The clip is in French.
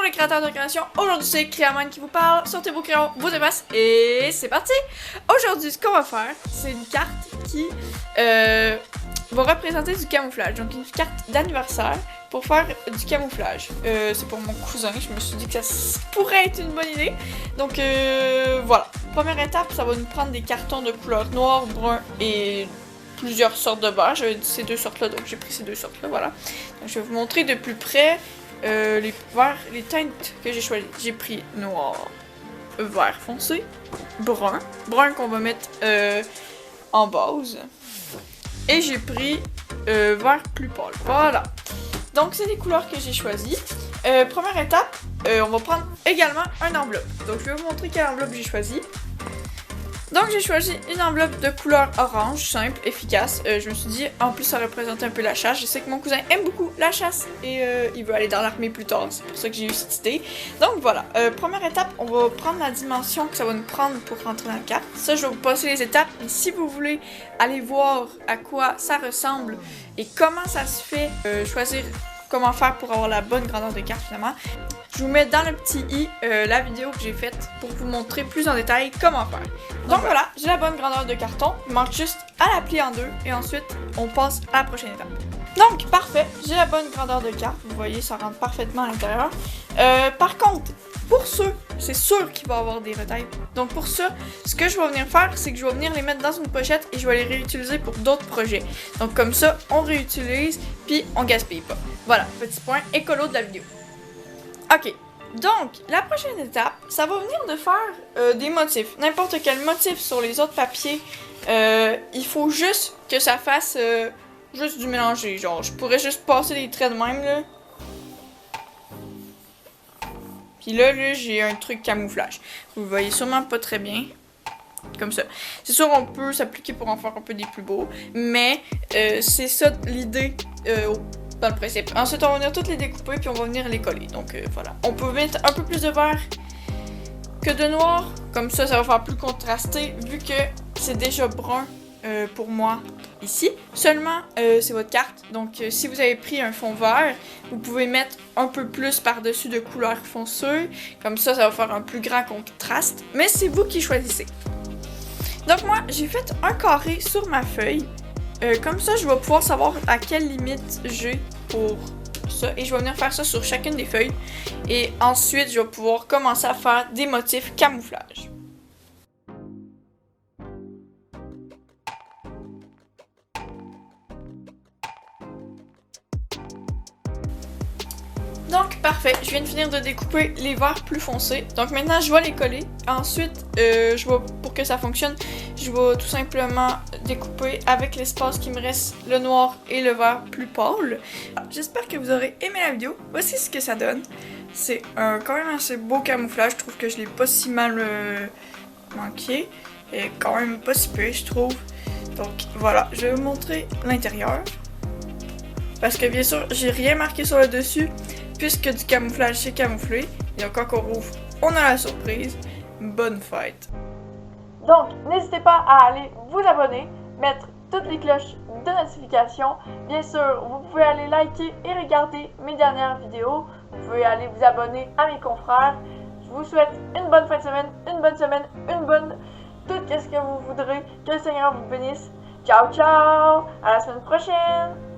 Bonjour les créateurs de création, aujourd'hui c'est Créaman qui vous parle, sortez vos crayons, vos effaces et c'est parti! Aujourd'hui ce qu'on va faire, c'est une carte qui va représenter du camouflage, donc une carte d'anniversaire pour faire du camouflage. C'est pour mon cousin, je me suis dit que ça pourrait être une bonne idée. Donc voilà, première étape, ça va nous prendre des cartons de couleur noir, brun et plusieurs sortes de vert. J'avais dit ces deux sortes-là, donc j'ai pris ces deux sortes-là, voilà. Donc, je vais vous montrer de plus près les verts, les teintes que j'ai choisies. J'ai pris noir, vert foncé, brun qu'on va mettre en base. Et j'ai pris vert plus pâle, voilà. Donc c'est les couleurs que j'ai choisies. Première étape, on va prendre également une enveloppe. Donc je vais vous montrer quelle enveloppe j'ai choisi. Donc j'ai choisi une enveloppe de couleur orange, simple, efficace. Je me suis dit, en plus ça représente un peu la chasse. Je sais que mon cousin aime beaucoup la chasse et il veut aller dans l'armée plus tard. C'est pour ça que j'ai eu cette idée. Donc voilà, première étape, on va prendre la dimension que ça va nous prendre pour rentrer dans la carte. Ça, je vais vous passer les étapes. Et si vous voulez aller voir à quoi ça ressemble et comment ça se fait, choisir comment faire pour avoir la bonne grandeur de carte finalement, je vous mets dans le petit i la vidéo que j'ai faite pour vous montrer plus en détail comment faire. Donc voilà, j'ai la bonne grandeur de carton. Il manque juste à la plier en deux et ensuite on passe à la prochaine étape. Donc parfait, j'ai la bonne grandeur de carte. Vous voyez, ça rentre parfaitement à l'intérieur. Par contre, pour ceux, c'est sûr qu'il va y avoir des retailles. Donc pour ça, ce que je vais venir faire, c'est que je vais venir les mettre dans une pochette et je vais les réutiliser pour d'autres projets. Donc comme ça, on réutilise puis on gaspille pas. Voilà, petit point écolo de la vidéo. Ok, donc la prochaine étape, ça va venir de faire des motifs. N'importe quel motif sur les autres papiers, il faut juste que ça fasse juste du mélanger. Genre, je pourrais juste passer les traits de même, là. Puis là, j'ai un truc camouflage. Vous voyez sûrement pas très bien. Comme ça. C'est sûr, on peut s'appliquer pour en faire un peu des plus beaux. Mais c'est ça l'idée dans le principe. Ensuite, on va venir toutes les découper puis on va venir les coller. Donc voilà. On peut mettre un peu plus de vert que de noir. Comme ça, ça va faire plus contrasté vu que c'est déjà brun pour moi ici. Seulement, c'est votre carte. Donc si vous avez pris un fond vert, vous pouvez mettre un peu plus par-dessus de couleur foncée. Comme ça, ça va faire un plus grand contraste. Mais c'est vous qui choisissez. Donc moi, j'ai fait un carré sur ma feuille. Comme ça, je vais pouvoir savoir à quelle limite j'ai pour ça. Et je vais venir faire ça sur chacune des feuilles. Et ensuite, je vais pouvoir commencer à faire des motifs camouflage. Donc parfait, je viens de finir de découper les verts plus foncés. Donc maintenant je vais les coller. Ensuite, pour que ça fonctionne, je vais tout simplement découper avec l'espace qui me reste le noir et le vert plus pâle. J'espère que vous aurez aimé la vidéo. Voici ce que ça donne. C'est quand même assez beau camouflage. Je trouve que je l'ai pas si mal manqué. Et quand même pas si peu, je trouve. Donc voilà, je vais vous montrer l'intérieur. Parce que bien sûr, j'ai rien marqué sur le dessus. Puisque du camouflage c'est camouflé, et quand on rouvre, on a la surprise. Bonne fête! Donc, n'hésitez pas à aller vous abonner, mettre toutes les cloches de notification. Bien sûr, vous pouvez aller liker et regarder mes dernières vidéos. Vous pouvez aller vous abonner à mes confrères. Je vous souhaite une bonne fin de semaine, une bonne... tout ce que vous voudrez. Que le Seigneur vous bénisse. Ciao, ciao! À la semaine prochaine!